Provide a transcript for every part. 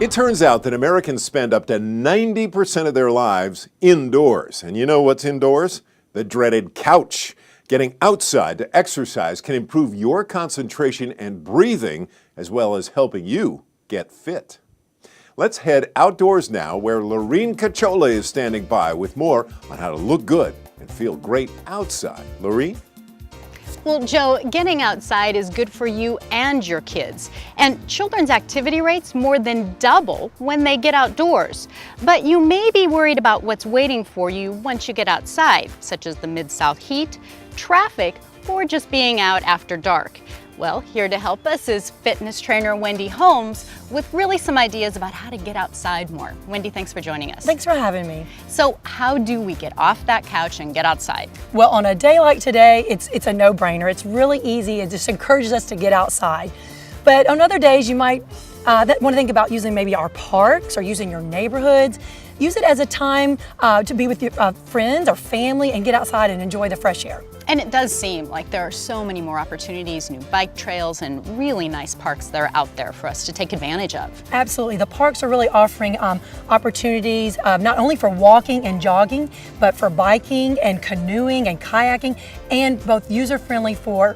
It turns out that Americans spend up to 90% of their lives indoors. And you know what's indoors? The dreaded couch. Getting outside to exercise can improve your concentration and breathing, as well as helping you get fit. Let's head outdoors now, where LURENE CACHOLA is standing by with more on how to look good and feel great outside. LURENE? Well, Joe, getting outside is good for you and your kids. And children's activity rates more than double when they get outdoors. But you may be worried about what's waiting for you once you get outside, such as the Mid-South heat, traffic, or just being out after dark. Well, here to help us is fitness trainer Wendy Holmes with really some ideas about how to get outside more. Wendy, thanks for joining us. Thanks for having me. So how do we get off that couch and get outside? Well, on a day like today, it's a no-brainer. It's really easy. It just encourages us to get outside. But on other days, you might want to think about using maybe our parks or using your neighborhoods. Use it as a time to be with your friends or family and get outside and enjoy the fresh air. And it does seem like there are so many more opportunities, new bike trails and really nice parks that are out there for us to take advantage of. Absolutely. The parks are really offering opportunities not only for walking and jogging, but for biking and canoeing and kayaking, and both user-friendly for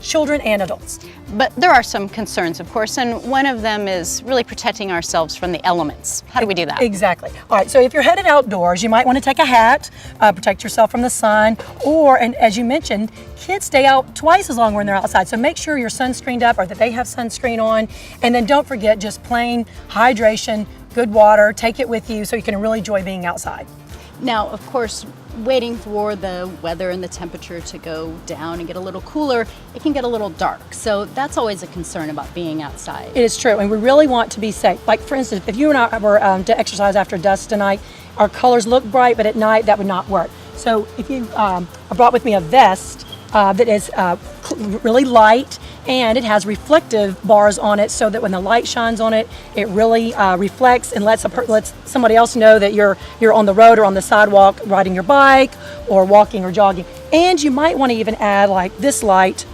children and adults. But there are some concerns, of course, and one of them is really protecting ourselves from the elements. How do we do that? Exactly. All right, so if you're headed outdoors, you might want to take a hat, protect yourself from the sun, and as you mentioned, kids stay out twice as long when they're outside, so make sure you're sunscreened up or that they have sunscreen on, and then don't forget just plain hydration, good water, take it with you so you can really enjoy being outside. Now, of course, waiting for the weather and the temperature to go down and get a little cooler, it can get a little dark. So that's always a concern about being outside. It is true, and we really want to be safe. Like for instance, if you and I were to exercise after dusk tonight, our colors look bright, but at night that would not work. So if you, I brought with me a vest that is really light, and it has reflective bars on it so that when the light shines on it, it really reflects and lets somebody else know that you're on the road or on the sidewalk riding your bike or walking or jogging. And you might want to even add like this light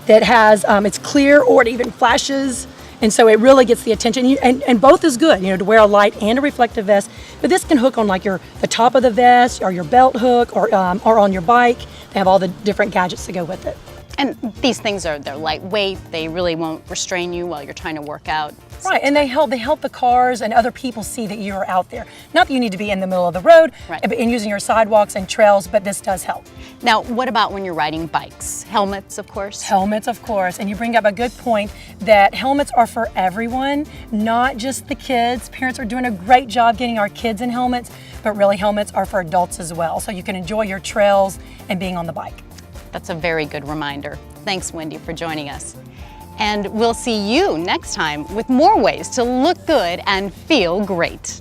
that has, it's clear or it even flashes, and so it really gets the attention. And both is good, to wear a light and a reflective vest. But this can hook on like the top of the vest or your belt hook or on your bike. They have all the different gadgets to go with it. And these things they're lightweight. They really won't restrain you while you're trying to work out. Right, and they help the cars and other people see that you're out there. Not that you need to be in the middle of the road, right, and using your sidewalks and trails, but this does help. Now, what about when you're riding bikes? Helmets, of course? Helmets, of course, and you bring up a good point that helmets are for everyone, not just the kids. Parents are doing a great job getting our kids in helmets, but really helmets are for adults as well, so you can enjoy your trails and being on the bike. That's a very good reminder. Thanks, Wendy, for joining us. And we'll see you next time with more ways to look good and feel great.